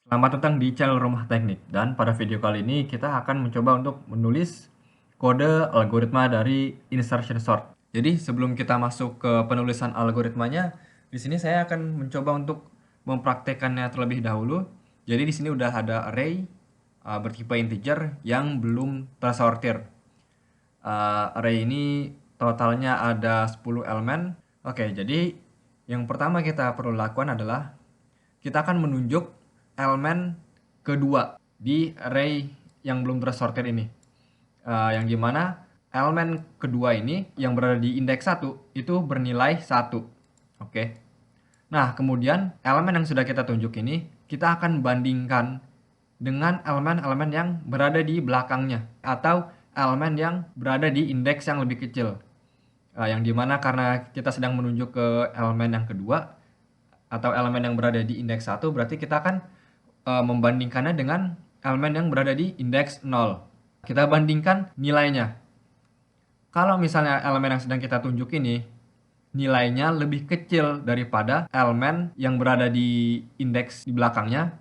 Selamat datang di channel Rumah Teknik, dan pada video kali ini kita akan mencoba untuk menulis kode algoritma dari insertion sort. Jadi sebelum kita masuk ke penulisan algoritmanya, di sini saya akan mencoba untuk mempraktekannya terlebih dahulu. Jadi di sini udah ada array bertipe integer yang belum tersortir. Array ini totalnya ada 10 elemen. Oke, jadi yang pertama kita perlu lakukan adalah kita akan menunjuk elemen kedua di array yang belum tersortir ini. Yang dimana elemen kedua ini yang berada di indeks 1 itu bernilai 1. Oke. Nah, kemudian elemen yang sudah kita tunjuk ini kita akan bandingkan dengan elemen-elemen yang berada di belakangnya atau elemen yang berada di indeks yang lebih kecil. Yang dimana karena kita sedang menunjuk ke elemen yang kedua atau elemen yang berada di indeks 1, berarti kita akan membandingkannya dengan elemen yang berada di indeks 0. Kita bandingkan nilainya. Kalau misalnya elemen yang sedang kita tunjuk ini nilainya lebih kecil daripada elemen yang berada di indeks di belakangnya,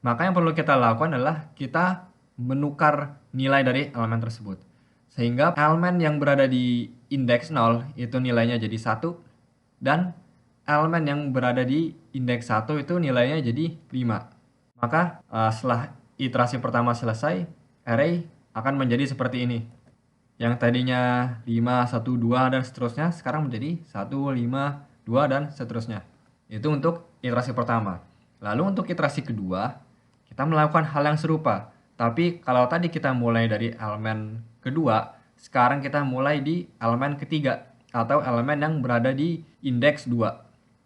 maka yang perlu kita lakukan adalah kita menukar nilai dari elemen tersebut. Sehingga elemen yang berada di indeks 0 itu nilainya jadi 1, dan elemen yang berada di indeks 1 itu nilainya jadi 5. Maka setelah iterasi pertama selesai, array akan menjadi seperti ini. Yang tadinya 5, 1, 2, dan seterusnya, sekarang menjadi 1, 5, 2, dan seterusnya. Itu untuk iterasi pertama. Lalu untuk iterasi kedua, kita melakukan hal yang serupa. Tapi kalau tadi kita mulai dari elemen kedua, sekarang kita mulai di elemen ketiga, atau elemen yang berada di indeks 2.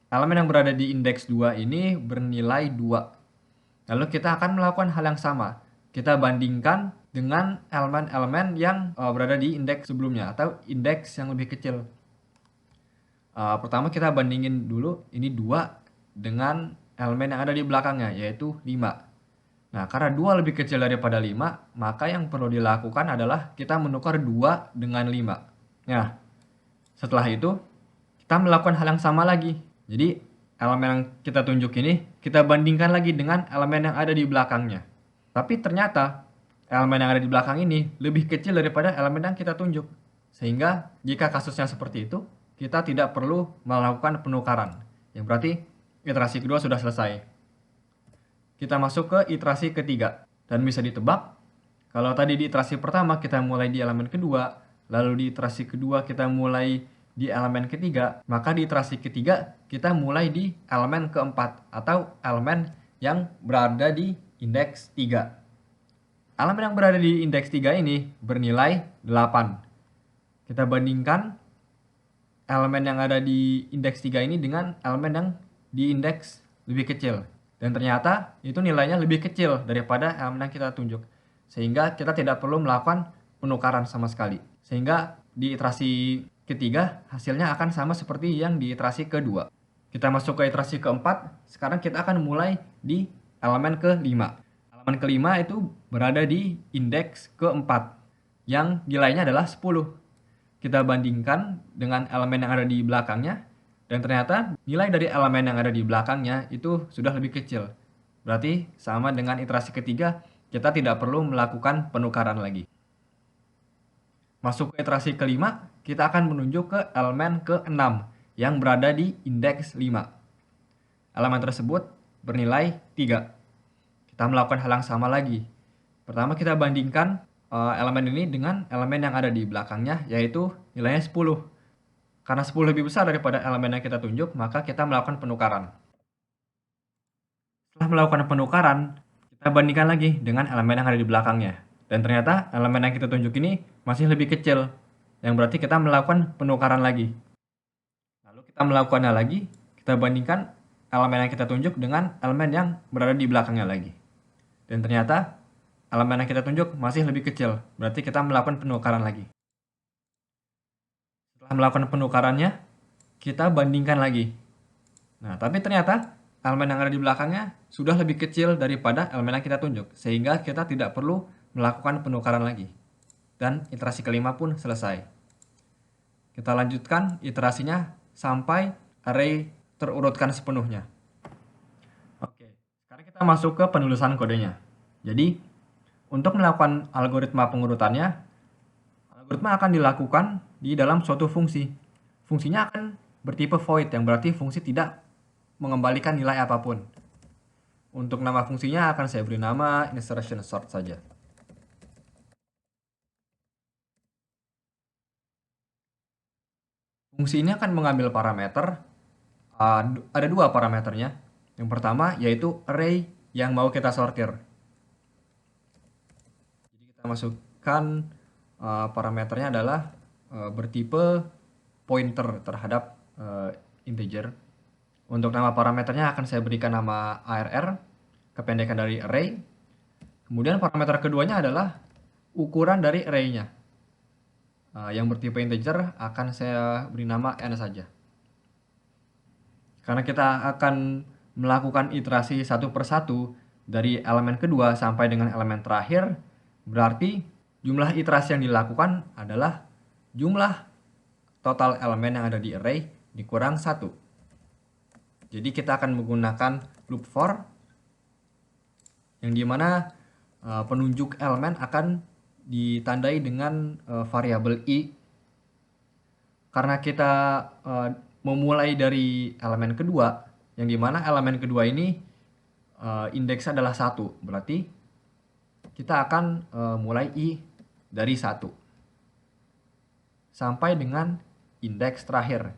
Elemen yang berada di indeks 2 ini bernilai 2. Lalu kita akan melakukan hal yang sama. Kita bandingkan dengan elemen-elemen yang berada di indeks sebelumnya atau indeks yang lebih kecil. Pertama kita bandingin dulu ini 2 dengan elemen yang ada di belakangnya, yaitu 5. Nah, karena 2 lebih kecil daripada 5, maka yang perlu dilakukan adalah kita menukar 2 dengan 5. Nah, setelah itu kita melakukan hal yang sama lagi. Jadi elemen yang kita tunjuk ini kita bandingkan lagi dengan elemen yang ada di belakangnya. Tapi ternyata elemen yang ada di belakang ini lebih kecil daripada elemen yang kita tunjuk. Sehingga jika kasusnya seperti itu, kita tidak perlu melakukan penukaran. Yang berarti iterasi kedua sudah selesai. Kita masuk ke iterasi ketiga. Dan bisa ditebak, kalau tadi di iterasi pertama kita mulai di elemen kedua, lalu di iterasi kedua kita mulai di elemen ketiga, maka di iterasi ketiga kita mulai di elemen keempat atau elemen yang berada di indeks 3. Elemen yang berada di indeks 3 ini bernilai 8. Kita bandingkan elemen yang ada di indeks 3 ini dengan elemen yang di indeks lebih kecil. Dan ternyata itu nilainya lebih kecil daripada elemen yang kita tunjuk. Sehingga kita tidak perlu melakukan penukaran sama sekali. Sehingga di iterasi ketiga hasilnya akan sama seperti yang di iterasi kedua. Kita masuk ke iterasi keempat. Sekarang kita akan mulai di elemen kelima. Elemen kelima itu berada di indeks keempat, yang nilainya adalah 10. Kita bandingkan dengan elemen yang ada di belakangnya, dan ternyata nilai dari elemen yang ada di belakangnya itu sudah lebih kecil. Berarti sama dengan iterasi ketiga, kita tidak perlu melakukan penukaran lagi. Masuk ke iterasi kelima, kita akan menunjuk ke elemen ke-6 yang berada di indeks 5. Elemen tersebut bernilai 3. Kita melakukan hal yang sama lagi. Pertama kita bandingkan elemen ini dengan elemen yang ada di belakangnya, yaitu nilainya 10. Karena 10 lebih besar daripada elemen yang kita tunjuk, maka kita melakukan penukaran. Setelah melakukan penukaran, kita bandingkan lagi dengan elemen yang ada di belakangnya. Dan ternyata elemen yang kita tunjuk ini masih lebih kecil, yang berarti kita melakukan penukaran lagi. Lalu kita melakukannya lagi, kita bandingkan elemen yang kita tunjuk dengan elemen yang berada di belakangnya lagi. Dan ternyata elemen yang kita tunjuk masih lebih kecil, berarti kita melakukan penukaran lagi. Setelah melakukan penukarannya, kita bandingkan lagi. Nah, tapi ternyata elemen yang ada di belakangnya sudah lebih kecil daripada elemen yang kita tunjuk, sehingga kita tidak perlu melakukan penukaran lagi. Dan iterasi kelima pun selesai. Kita lanjutkan iterasinya sampai array terurutkan sepenuhnya. Oke, sekarang kita kita masuk ke penulisan kodenya. Jadi, untuk melakukan algoritma pengurutannya, algoritma akan dilakukan di dalam suatu fungsi. Fungsinya akan bertipe void, yang berarti fungsi tidak mengembalikan nilai apapun. Untuk nama fungsinya akan saya beri nama insertion sort saja. Fungsi ini akan mengambil parameter, ada dua parameternya. Yang pertama yaitu array yang mau kita sortir. Jadi kita masukkan parameternya adalah bertipe pointer terhadap integer. Untuk nama parameternya akan saya berikan nama arr, kependekan dari array. Kemudian parameter keduanya adalah ukuran dari array-nya. Yang bertipe integer akan saya beri nama n saja. Karena kita akan melakukan iterasi satu persatu dari elemen kedua sampai dengan elemen terakhir, berarti jumlah iterasi yang dilakukan adalah jumlah total elemen yang ada di array dikurang 1. Jadi kita akan menggunakan loop for, yang dimana penunjuk elemen akan ditandai dengan variabel i. Karena kita memulai dari elemen kedua, yang dimana elemen kedua ini indeksnya adalah 1, berarti kita akan mulai i dari 1 sampai dengan indeks terakhir.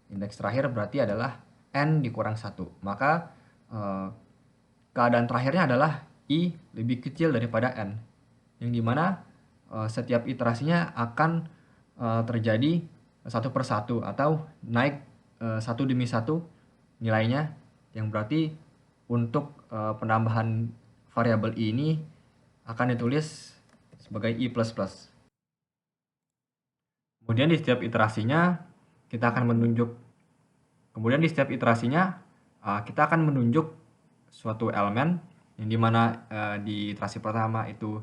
Indeks terakhir berarti adalah n dikurang 1. Maka keadaan terakhirnya adalah i lebih kecil daripada n, yang dimana setiap iterasinya akan terjadi satu per satu atau naik satu demi satu nilainya, yang berarti untuk penambahan variabel i ini akan ditulis sebagai i++. Kemudian di setiap iterasinya kita akan menunjuk suatu elemen, yang dimana di iterasi pertama itu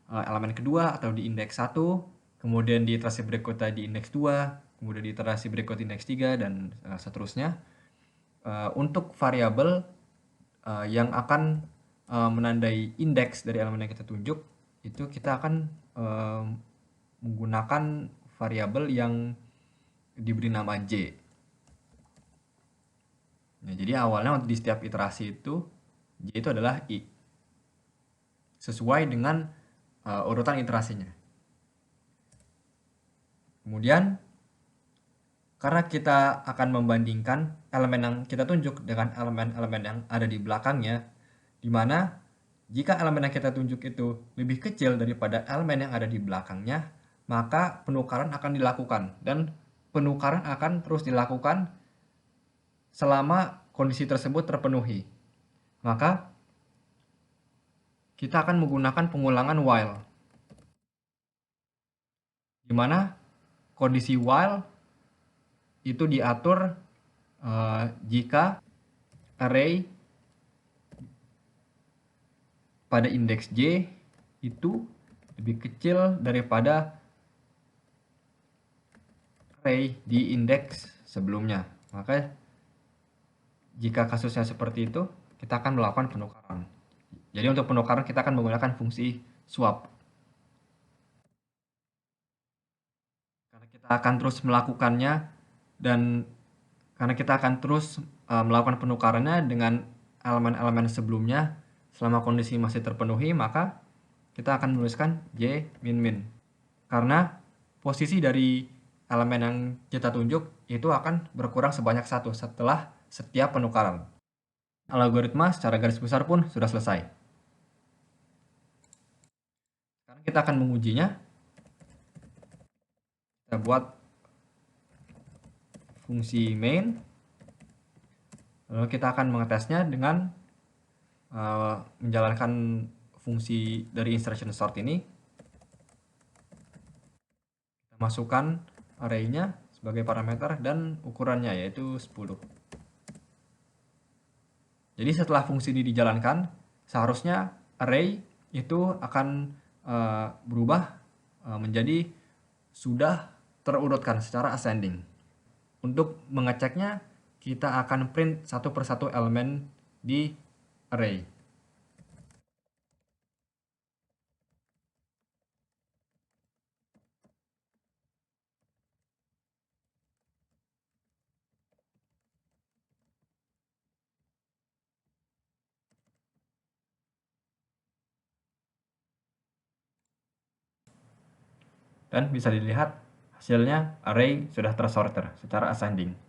elemen kedua atau di indeks 1, kemudian di iterasi berikutnya di indeks 2, kemudian di iterasi berikut indeks 3, dan seterusnya. Untuk variabel yang akan menandai indeks dari elemen yang kita tunjuk, itu kita akan menggunakan variabel yang diberi nama j. Nah, jadi awalnya di setiap iterasi itu j itu adalah i, sesuai dengan urutan iterasinya. Kemudian karena kita akan membandingkan elemen yang kita tunjuk dengan elemen-elemen yang ada di belakangnya, di mana jika elemen yang kita tunjuk itu lebih kecil daripada elemen yang ada di belakangnya, maka penukaran akan dilakukan, dan penukaran akan terus dilakukan selama kondisi tersebut terpenuhi. Maka kita akan menggunakan pengulangan while, di mana kondisi while itu diatur jika array pada indeks j itu lebih kecil daripada array di indeks sebelumnya. Maka jika kasusnya seperti itu, kita akan melakukan penukaran. Jadi untuk penukaran kita akan menggunakan fungsi swap. Karena kita akan terus melakukannya, dan karena kita akan terus melakukan penukarannya dengan elemen-elemen sebelumnya selama kondisi masih terpenuhi, maka kita akan menuliskan j min min. Karena posisi dari elemen yang kita tunjuk itu akan berkurang sebanyak 1 setelah setiap penukaran. Algoritma secara garis besar pun sudah selesai. Sekarang kita akan mengujinya. Kita buat fungsi main, lalu kita akan mengetesnya dengan menjalankan fungsi dari insertion sort ini. Kita masukkan array-nya sebagai parameter dan ukurannya yaitu 10. Jadi setelah fungsi ini dijalankan, seharusnya array itu akan berubah menjadi sudah terurutkan secara ascending. Untuk mengeceknya, kita akan print satu persatu elemen di array. Dan bisa dilihat hasilnya array sudah tersorter secara ascending.